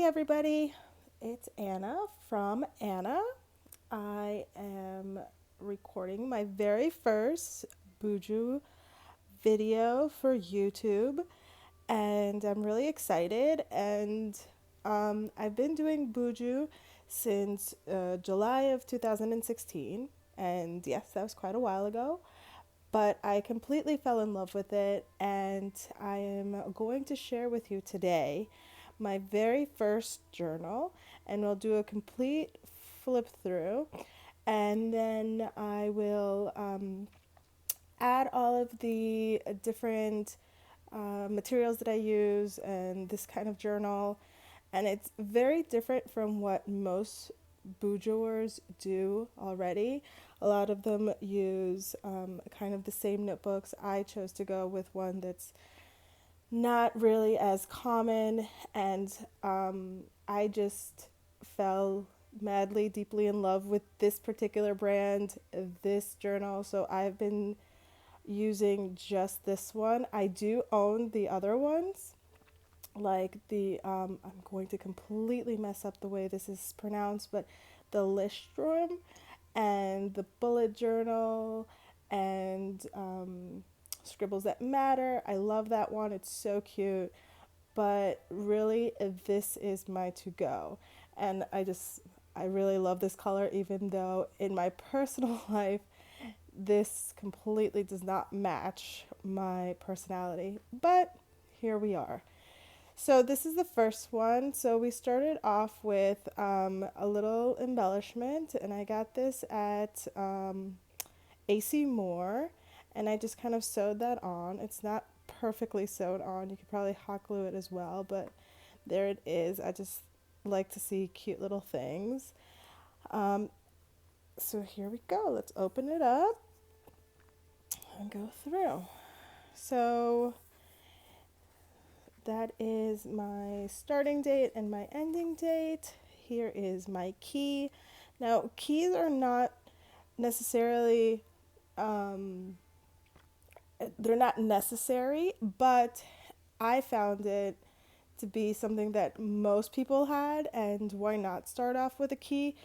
everybody, it's Anna from Anna. I am recording my very first Buju video for YouTube, and I'm really excited. And I've been doing Buju since July of 2016, and yes, that was quite a while ago. But I completely fell in love with it, and I am going to share with you today my very first journal, and we'll do a complete flip through, and then I will add all of the different materials that I use and this kind of journal. And it's very different from what most bourgeois do already. A lot of them use kind of the same notebooks. I chose to go with one that's not really as common, and I just fell madly, deeply in love with this particular brand, this journal. So I've been using just this one. I do own the other ones, like I'm going to completely mess up the way this is pronounced, but the Listrom and the Bullet Journal and Scribbles That Matter. I love that one. It's so cute. But really, this is my to go. And I really love this color, even though in my personal life, this completely does not match my personality. But here we are. So this is the first one. So we started off with a little embellishment, and I got this at AC Moore, and I just kind of sewed that on. It's not perfectly sewed on. You could probably hot glue it as well, but there it is. I just like to see cute little things. Um, so here we go. Let's open it up and go through. So that is my starting date and my ending date. Here is my key. Now, keys are not necessarily, they're not necessary, but I found it to be something that most people had, and why not start off with a key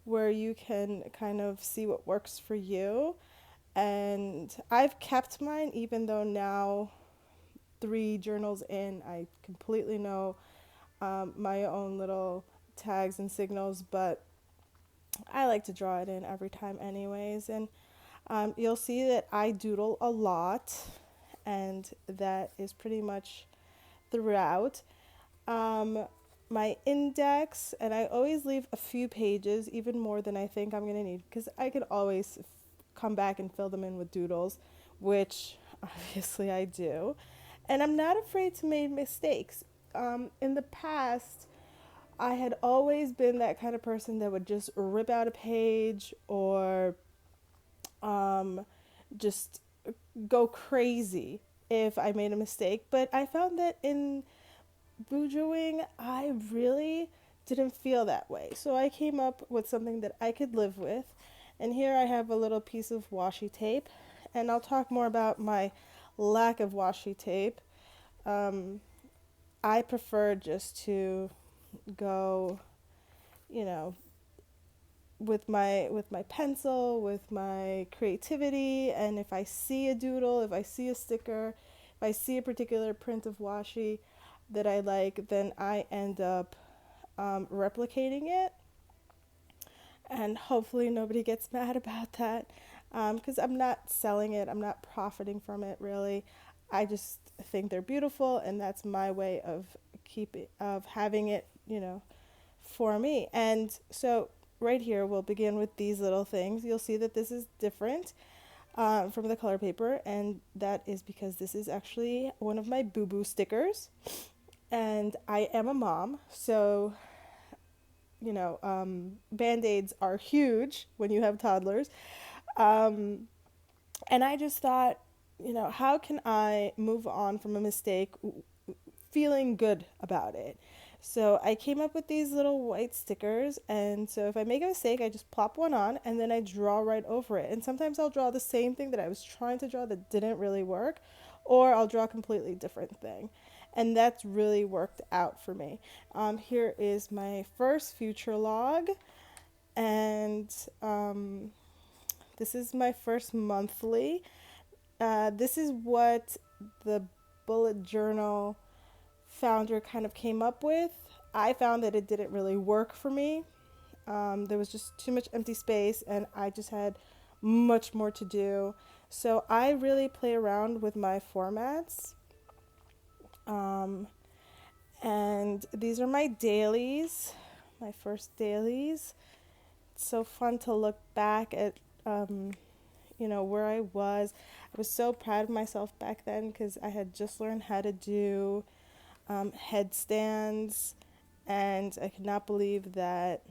where you can kind of see what works for you. And I've kept mine, even though now 3 journals in, I completely know my own little tags and signals, but I like to draw it in every time, anyways. And you'll see that I doodle a lot, and that is pretty much throughout. My index, and I always leave a few pages, even more than I think I'm going to need, because I could always come back and fill them in with doodles, which obviously I do. And I'm not afraid to make mistakes. In the past, I had always been that kind of person that would just rip out a page or just go crazy if I made a mistake. But I found that in bourgeoising, I really didn't feel that way. So I came up with something that I could live with. And here I have a little piece of washi tape. And I'll talk more about my lack of washi tape. I prefer just to go, you know, with my pencil, with my creativity, and if I see a doodle, if I see a sticker, if I see a particular print of washi that I like, then I end up replicating it, and hopefully nobody gets mad about that, because I'm not selling it, I'm not profiting from it really. I just think they're beautiful, and that's my way of having it, for me. And so right here, we'll begin with these little things. You'll see that this is different from the color paper, and that is because this is actually one of my boo boo stickers. And I am a mom, so band-aids are huge when you have toddlers. And I just thought, how can I move on from a mistake feeling good about it? So I came up with these little white stickers, and so if I make a mistake, I just plop one on and then I draw right over it. And sometimes I'll draw the same thing that I was trying to draw that didn't really work, or I'll draw a completely different thing. and that's really worked out for me. Here is my first future log, and this is my first monthly. This is what the bullet journal founder kind of came up with. I found that it didn't really work for me. There was just too much empty space, and I just had much more to do. So I really play around with my formats. Um, and these are my dailies, my first dailies. It's so fun to look back at, where I was. I was so proud of myself back then because I had just learned how to do headstands, and I could not believe that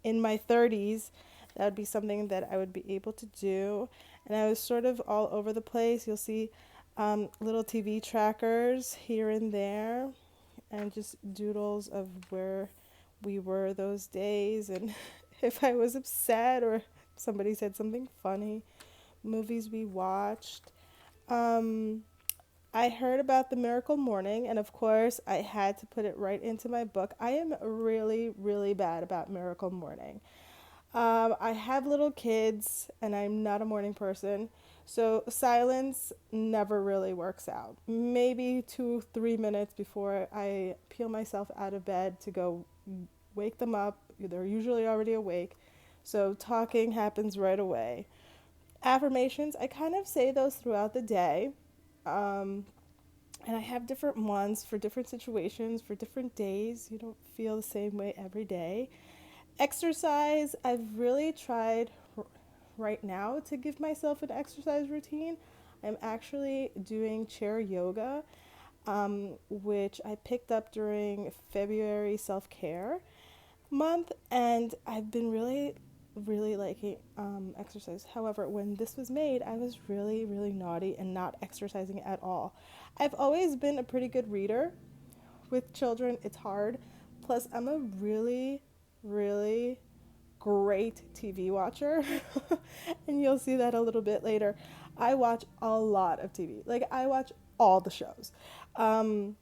in my 30s that would be something that I would be able to do. And I was sort of all over the place. You'll see little TV trackers here and there, and just doodles of where we were those days, and if I was upset or somebody said something funny, movies we watched. Um, I heard about the Miracle Morning, and of course, I had to put it right into my book. I am really, really bad about Miracle Morning. I have little kids, and I'm not a morning person, so silence never really works out. Maybe 2, 3 minutes before I peel myself out of bed to go wake them up. They're usually already awake, so talking happens right away. Affirmations, I kind of say those throughout the day. Um, and I have different ones for different situations, for different days. You don't feel the same way every day. Exercise, I've really tried right now to give myself an exercise routine. I'm actually doing chair yoga, which I picked up during February self care month, and I've been really, really liking exercise. However, when this was made, I was really, really naughty and not exercising at all. I've always been a pretty good reader. With children, it's hard. Plus, I'm a really, really great TV watcher, and you'll see that a little bit later. I watch a lot of TV. Like, I watch all the shows. Um,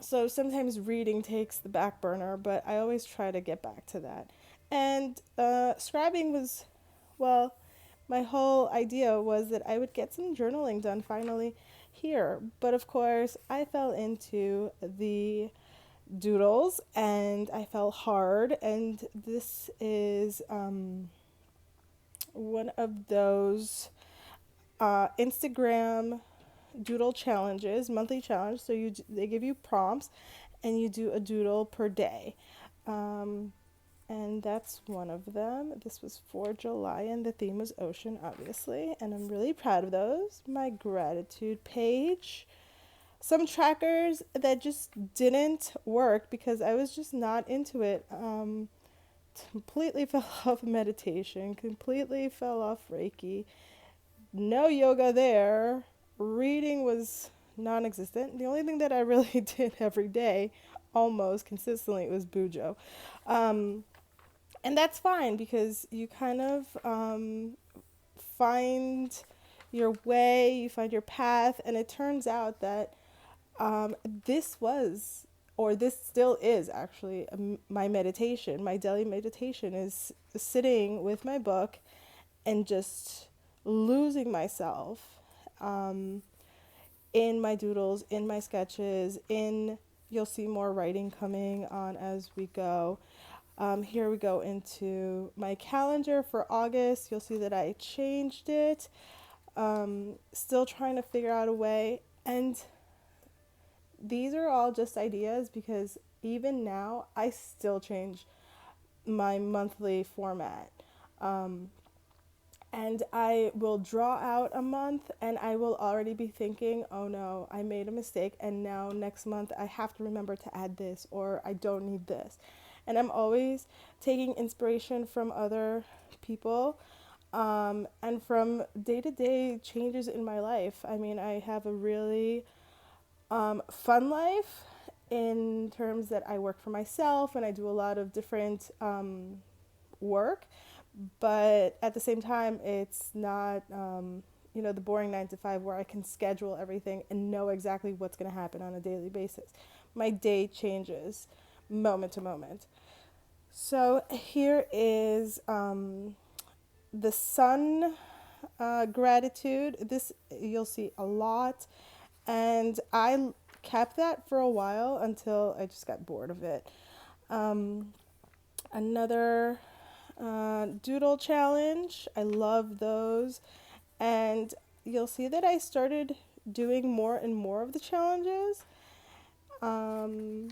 so sometimes reading takes the back burner, but I always try to get back to that. And scribing was, well, my whole idea was that I would get some journaling done finally here. But of course, I fell into the doodles and I fell hard. And this is one of those Instagram doodle challenges, monthly challenge. So they give you prompts, and you do a doodle per day. Um, and that's one of them. This was for July, and the theme was ocean, obviously. And I'm really proud of those. My gratitude page. Some trackers that just didn't work because I was just not into it. Completely fell off meditation, completely fell off Reiki. No yoga there. Reading was non existent. The only thing that I really did every day, almost consistently, was Bujo. Um, and that's fine because you kind of find your way, you find your path, and it turns out that this was, or this still is actually, my meditation. My daily meditation is sitting with my book and just losing myself um, in my doodles, in my sketches, you'll see more writing coming on as we go. Here we go into my calendar for August. You'll see that I changed it. Still trying to figure out a way. And these are all just ideas because even now I still change my monthly format. Um, and I will draw out a month and I will already be thinking, oh no, I made a mistake and now next month I have to remember to add this or I don't need this. And I'm always taking inspiration from other people and from day-to-day changes in my life. I mean, I have a really fun life in terms that I work for myself and I do a lot of different work, but at the same time, it's not the boring 9 to 5 where I can schedule everything and know exactly what's going to happen on a daily basis. My day changes moment to moment. So here is the sun gratitude. This you'll see a lot, and I kept that for a while until I just got bored of it. Um, Another doodle challenge. I love those. And you'll see that I started doing more and more of the challenges um,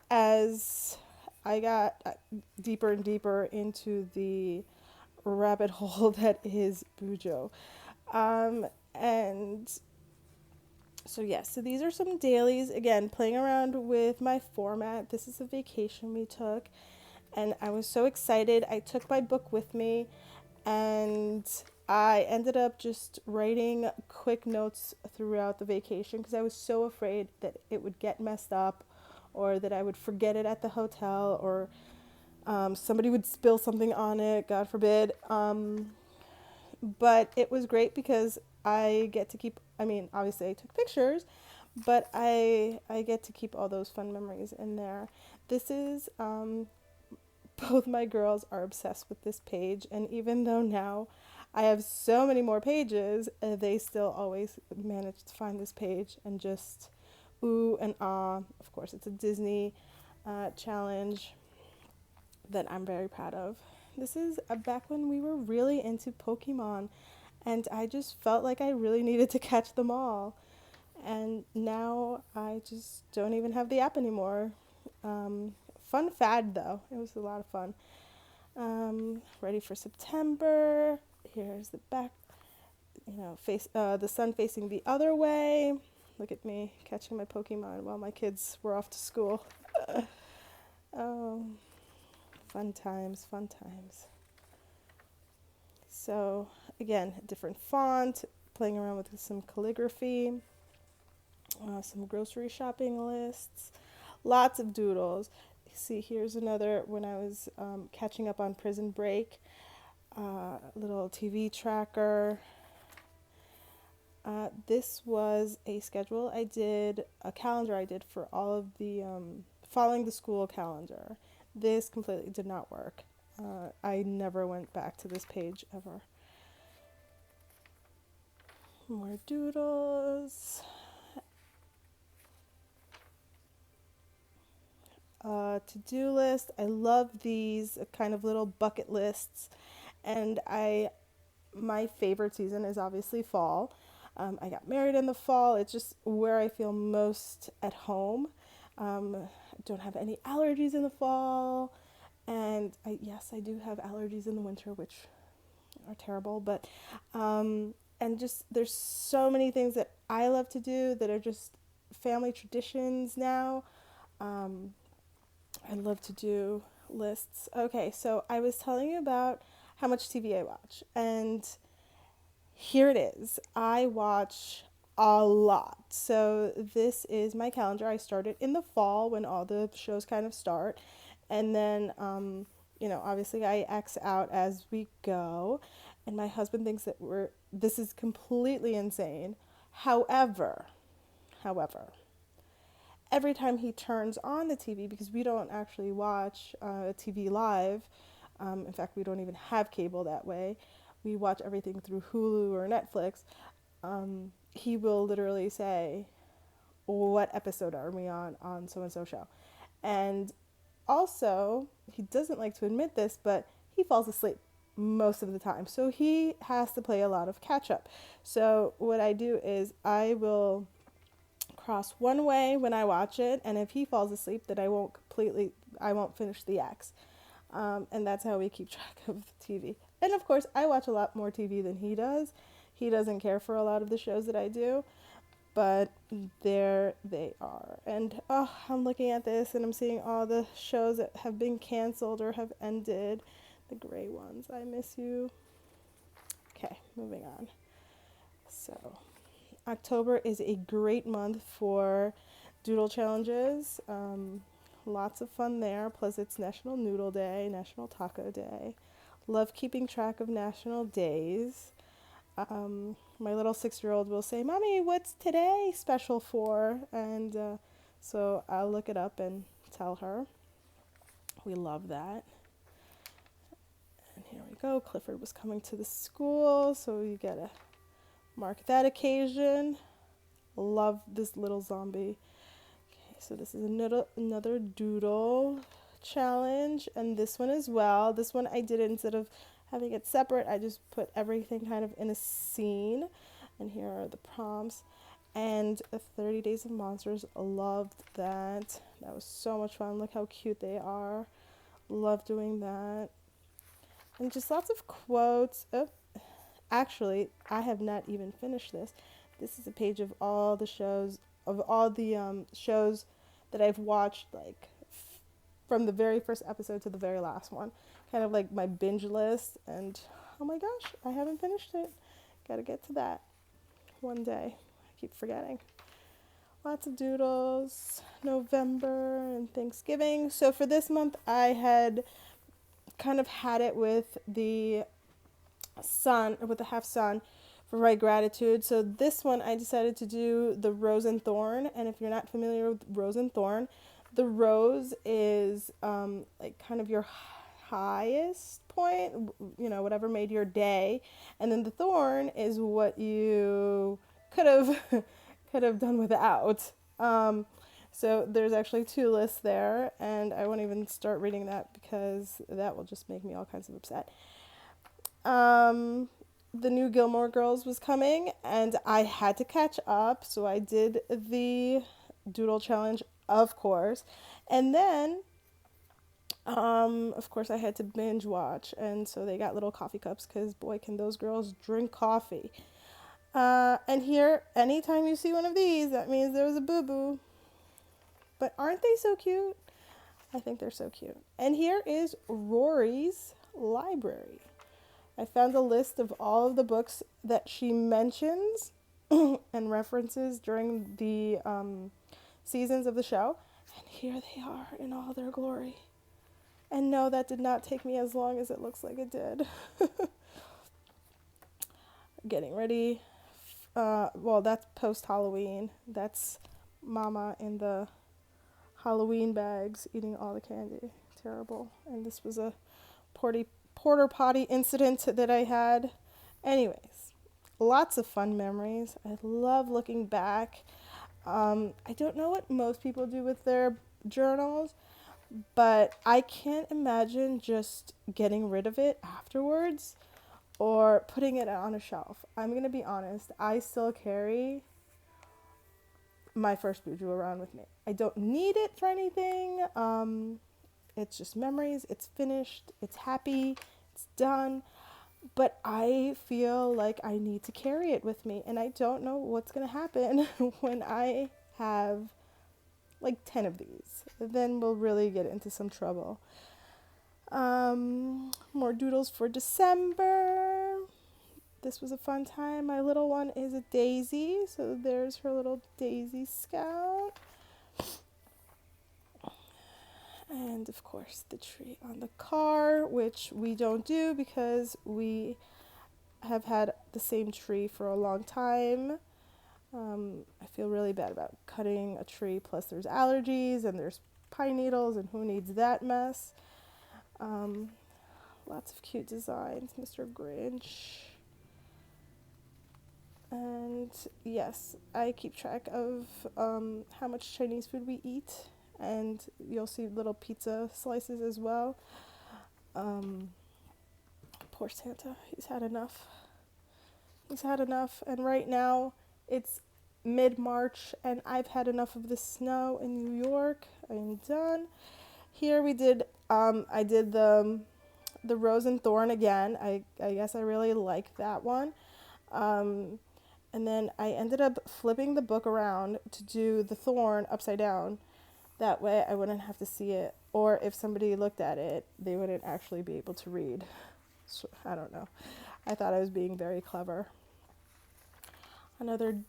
as I got deeper and deeper into the rabbit hole that is Bujo. And so, yes, so these are some dailies. Again, playing around with my format. This is a vacation we took, and I was so excited. I took my book with me, and I ended up just writing quick notes throughout the vacation because I was so afraid that it would get messed up or that I would forget it at the hotel or somebody would spill something on it, God forbid. But it was great because I get to keep, I mean, obviously I took pictures, but I get to keep all those fun memories in there. This is both my girls are obsessed with this page, and even though now I have so many more pages, they still always manage to find this page and just ooh and ah. Of course, it's a Disney challenge that I'm very proud of. This is back when we were really into Pokemon, and I just felt like I really needed to catch them all. And now I just don't even have the app anymore. Fun fad though, it was a lot of fun. Ready for September. Here's the back, face the sun facing the other way. Look at me catching my Pokemon while my kids were off to school. Oh, fun times, fun times. So again, different font, playing around with some calligraphy, some grocery shopping lists, lots of doodles. See, here's another when I was catching up on Prison Break, little TV tracker. This was a schedule I did, a calendar I did for all of the following the school calendar. This completely did not work. I never went back to this page ever. More doodles. To-do list. I love these kind of little bucket lists, and my favorite season is obviously fall. I got married in the fall. It's just where I feel most at home. I don't have any allergies in the fall, and yes, I do have allergies in the winter, which are terrible. But and just there's so many things that I love to do that are just family traditions now. I love to do lists. Okay, so I was telling you about how much TV I watch, and here it is. I watch a lot. So this is my calendar. I started in the fall when all the shows kind of start, and then obviously I X out as we go, and my husband thinks that this is completely insane. However, every time he turns on the TV, because we don't actually watch TV live, in fact, we don't even have cable that way. We watch everything through Hulu or Netflix. He will literally say, what episode are we on so-and-so show? And also, he doesn't like to admit this, but he falls asleep most of the time. So he has to play a lot of catch up. So what I do is I will cross one way when I watch it, and if he falls asleep, then I won't finish the X. And that's how we keep track of the TV. And of course, I watch a lot more TV than he does. He doesn't care for a lot of the shows that I do, but there they are. And I'm looking at this and I'm seeing all the shows that have been canceled or have ended. The gray ones, I miss you. Okay, moving on. So October is a great month for doodle challenges. Lots of fun there. Plus, it's National Noodle Day, National Taco Day. Love keeping track of national days. My little 6-year-old will say, "Mommy, what's today special for?" And so I'll look it up and tell her. We love that. And here we go. Clifford was coming to the school, so you gotta mark that occasion. Love this little zombie. Okay, so this is another doodle challenge, and this one as well. This one I did, instead of having it separate, I just put everything kind of in a scene. And here are the prompts. And 30 Days of Monsters, loved that. That was so much fun. Look how cute they are. Love doing that. And just lots of quotes. Oh, actually, I have not even finished this. This is a page of all the shows, shows that I've watched, like from the very first episode to the very last one. Kind of like my binge list. And oh my gosh, I haven't finished it. Gotta get to that one day. I keep forgetting. Lots of doodles. November and Thanksgiving. So for this month, I had kind of had it with the sun, with the half sun, for my gratitude. So this one I decided to do the rose and thorn. And if you're not familiar with rose and thorn, the rose is like kind of your highest point, you know, whatever made your day, and then the thorn is what you could have could have done without. So there's actually 2 lists there, and I won't even start reading that because that will just make me all kinds of upset. The new Gilmore Girls was coming, and I had to catch up, so I did the doodle challenge, of course, and then of course I had to binge watch, and so they got little coffee cups because boy can those girls drink coffee. And here, anytime you see one of these, that means there was a boo-boo. But aren't they so cute? I think they're so cute. And here is Rory's library. I found a list of all of the books that she mentions and references during the seasons of the show. And here they are in all their glory. And no, that did not take me as long as it looks like it did. Getting ready. Well, that's post-Halloween. That's Mama in the Halloween bags eating all the candy. Terrible. And this was a porter potty incident that I had. Anyways, lots of fun memories. I love looking back. I don't know what most people do with their journals, but I can't imagine just getting rid of it afterwards or putting it on a shelf. I'm going to be honest, I still carry my first Buju around with me. I don't need it for anything. It's just memories. It's finished. It's happy. It's done. But I feel like I need to carry it with me. And I don't know what's going to happen when I have like 10 of these. Then we'll really get into some trouble. More doodles for December. This was a fun time. My little one is a daisy, so there's her little daisy scout. And of course the tree on the car, which we don't do because we have had the same tree for a long time. I feel really bad about cutting a tree, plus there's allergies and there's pine needles, and who needs that mess. Lots of cute designs, Mr. Grinch. And yes, I keep track of how much Chinese food we eat, and you'll see little pizza slices as well. Poor Santa, he's had enough. And right now it's mid-March, and I've had enough of the snow in New York. I'm done. Here we did, I did the Rose and Thorn again. I guess I really like that one. And then I ended up flipping the book around to do the thorn upside down. That way I wouldn't have to see it. Or if somebody looked at it, they wouldn't actually be able to read. So, I don't know. I thought I was being very clever. Another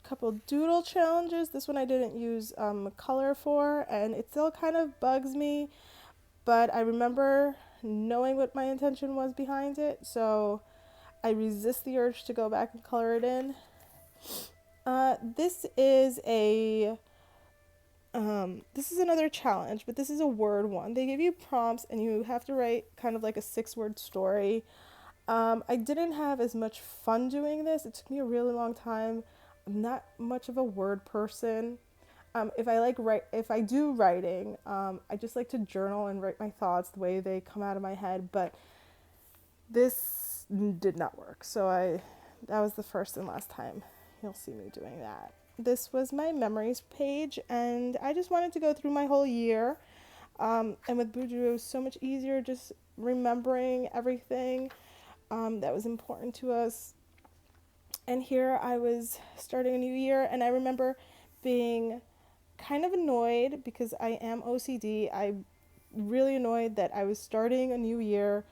couple doodle challenges. This one I didn't use color for, and it still kind of bugs me. But I remember knowing what my intention was behind it. So I resist the urge to go back and color it in. This is another challenge, but this is a word one. They give you prompts and you have to write kind of like a 6-word story. I didn't have as much fun doing this. It took me a really long time. I'm not much of a word person. If I do writing, I just like to journal and write my thoughts the way they come out of my head. But this did not work. That was the first and last time you'll see me doing that. This was my memories page, and I just wanted to go through my whole year. And with Buju, it was so much easier just remembering everything that was important to us. And here I was starting a new year, and I remember being kind of annoyed because I am OCD. I really annoyed that I was starting a new year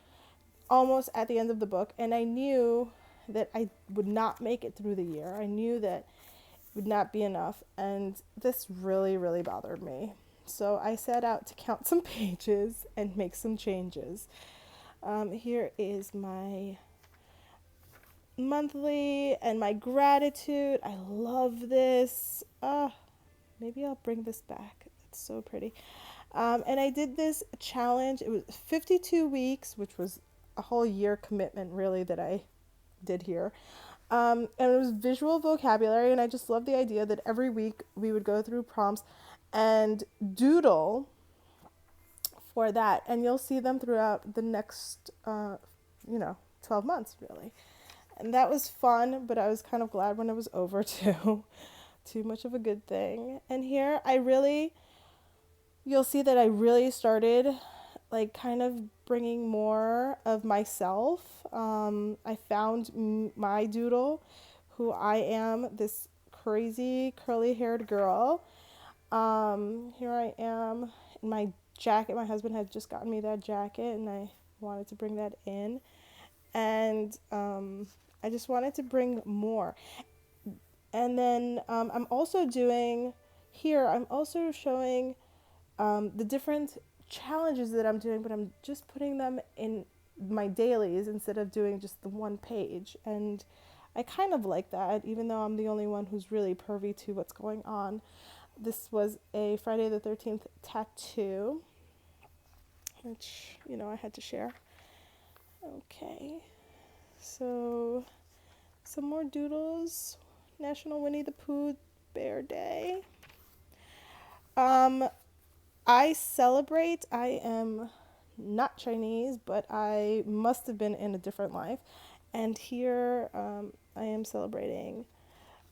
almost at the end of the book, and I knew that I would not make it through the year. I knew that it would not be enough, and this really, really bothered me. So I set out to count some pages and make some changes. Here is my monthly and my gratitude. I love this. Maybe I'll bring this back. It's so pretty. And I did this challenge. It was 52 weeks, which was a whole year commitment, really, that I did here. And it was visual vocabulary, and I just love the idea that every week we would go through prompts and doodle for that. And you'll see them throughout the next, 12 months, really. And that was fun, but I was kind of glad when it was over, too. Too much of a good thing. And here you'll see that I really started like kind of bringing more of myself. I found my doodle, who I am, this crazy curly haired girl. Here I am in my jacket. My husband had just gotten me that jacket, and I wanted to bring that in. And I just wanted to bring more. And then I'm also showing the different challenges that I'm doing, but I'm just putting them in my dailies instead of doing just the one page. And I kind of like that, even though I'm the only one who's really privy to what's going on. This was a Friday the 13th tattoo, which, I had to share. Okay, so some more doodles. National Winnie the Pooh Bear Day. I am not Chinese, but I must have been in a different life. And here I am celebrating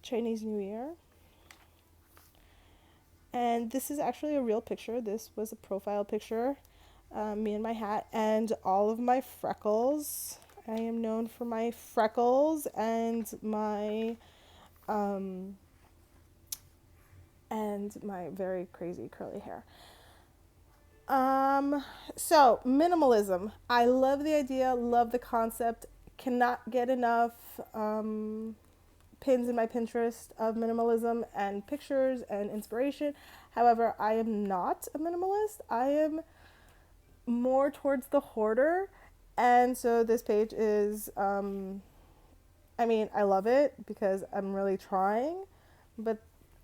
Chinese New Year. And this is actually a real picture. This was a profile picture, me and my hat, and all of my freckles. I am known for my freckles and my very crazy curly hair. So minimalism. I love the idea, love the concept. Cannot get enough pins in my Pinterest of minimalism and pictures and inspiration. However, I am not a minimalist. I am more towards the hoarder. And so this page is, I love it because I'm really trying, but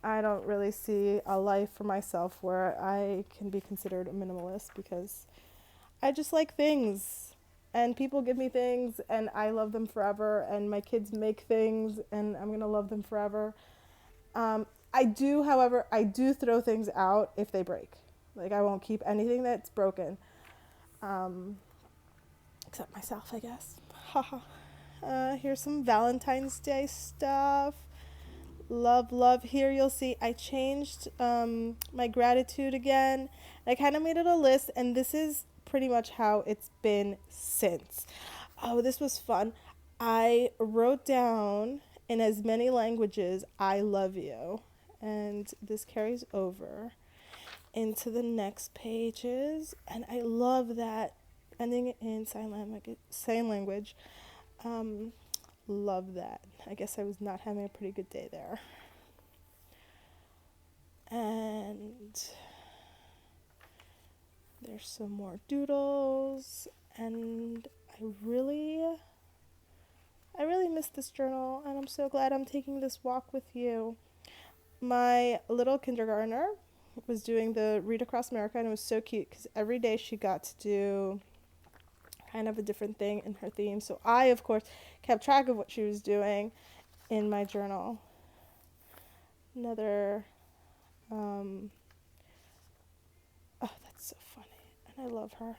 I don't really see a life for myself where I can be considered a minimalist because I just like things. And people give me things and I love them forever, and my kids make things and I'm going to love them forever. However, I do throw things out if they break. Like, I won't keep anything that's broken. Except myself, I guess. Haha. Here's some Valentine's Day stuff. Love, love. Here you'll see I changed my gratitude again. I kind of made it a list, and this is pretty much how it's been since. Oh, this was fun. I wrote down in as many languages, I love you. And this carries over into the next pages. And I love that ending in sign language. Love that. I guess I was not having a pretty good day there. And there's some more doodles, and I really I really miss this journal, and I'm so glad I'm taking this walk with you. My little kindergartner was doing the Read Across America, and it was so cute because every day she got to do kind of a different thing in her theme. So I, of course, kept track of what she was doing in my journal. Another, oh, that's so funny, and I love her.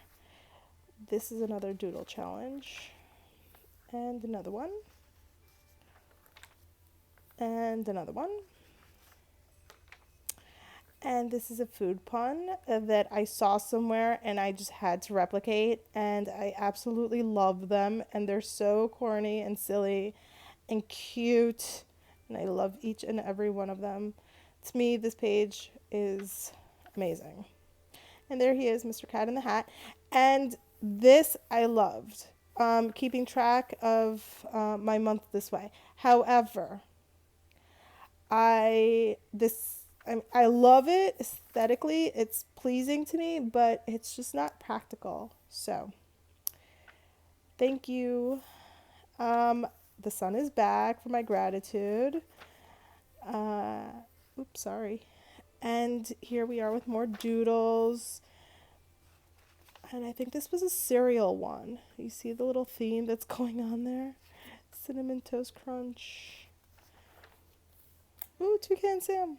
This is another doodle challenge, and another one, and another one. And this is a food pun that I saw somewhere and I just had to replicate. And I absolutely love them. And they're so corny and silly and cute. And I love each and every one of them. To me, this page is amazing. And there he is, Mr. Cat in the Hat. And this I loved, keeping track of my month this way. However, I love it aesthetically. It's pleasing to me, but it's just not practical. So, thank you. The sun is back for my gratitude. Uh, oops, sorry. And here we are with more doodles. And I think this was a cereal one. You see the little theme that's going on there? Cinnamon Toast Crunch. Ooh, Toucan Sam.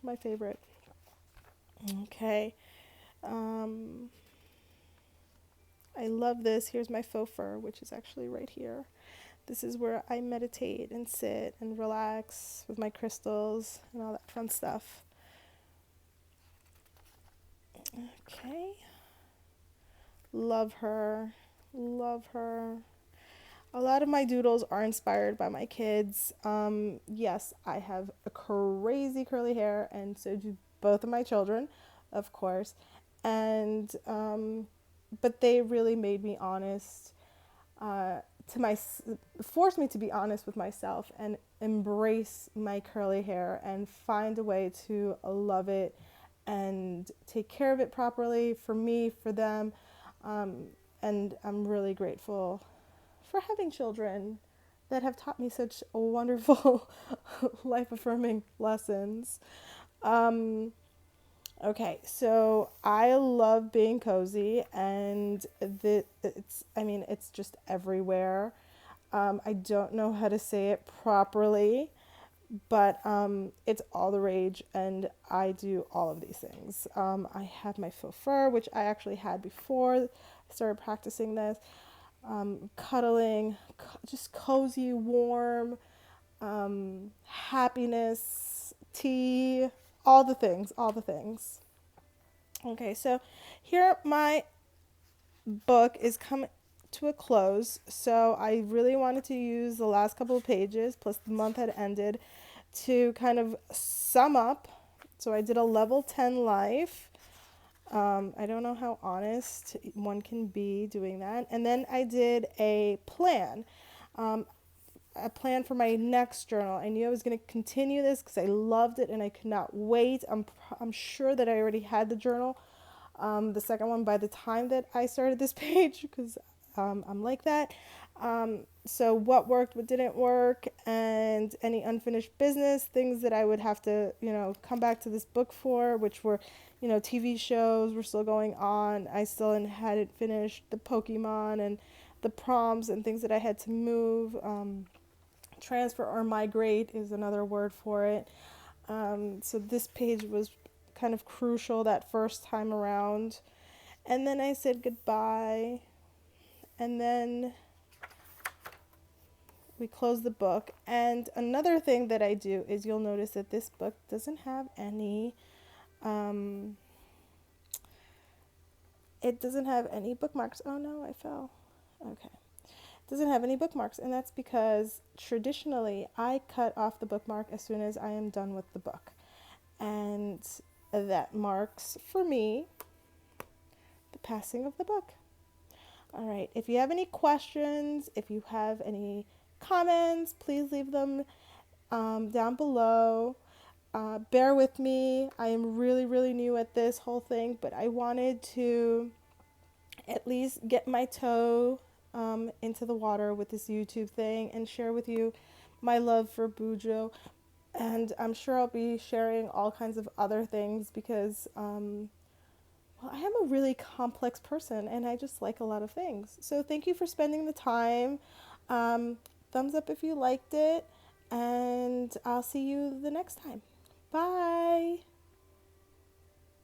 My favorite. Okay. I love this. Here's my faux fur, which is actually right here. This is where I meditate and sit and relax with my crystals and all that fun stuff. Okay. Love her. Love her. A lot of my doodles are inspired by my kids. Yes, I have a crazy curly hair, and so do both of my children, of course. And but they really made me honest, to my forced me to be honest with myself and embrace my curly hair and find a way to love it and take care of it properly for me, for them. And I'm really grateful for having children that have taught me such wonderful life affirming lessons. Okay, so I love being cozy, and it's just everywhere. I don't know how to say it properly, but it's all the rage, and I do all of these things. I have my faux fur, which I actually had before I started practicing this. Cuddling, just cozy, warm, happiness, tea, all the things, all the things. Okay, so here my book is coming to a close. So I really wanted to use the last couple of pages, plus the month had ended, to kind of sum up. So I did a level 10 life. I don't know how honest one can be doing that. And then I did a plan. A plan for my next journal. I knew I was going to continue this because I loved it and I could not wait. I'm sure that I already had the journal, the second one, by the time that I started this page, because I'm like that. So what worked, what didn't work, and any unfinished business, things that I would have to, come back to this book for, which were, TV shows were still going on. I still hadn't finished the Pokemon and the proms and things that I had to move. Transfer or migrate is another word for it. So this page was kind of crucial that first time around. And then I said goodbye. And then we closed the book. And another thing that I do is you'll notice that this book doesn't have any, it doesn't have any bookmarks. Oh no, I fell. Okay. Doesn't have any bookmarks, and that's because traditionally I cut off the bookmark as soon as I am done with the book, and that marks for me the passing of the book. All right, if you have any questions, if you have any comments, please leave them down below. Bear with me, I am really, really new at this whole thing, but I wanted to at least get my toe into the water with this YouTube thing and share with you my love for Bujo. And I'm sure I'll be sharing all kinds of other things because, well, I am a really complex person and I just like a lot of things. So thank you for spending the time. Um, Thumbs up if you liked it, and I'll see you the next time. Bye.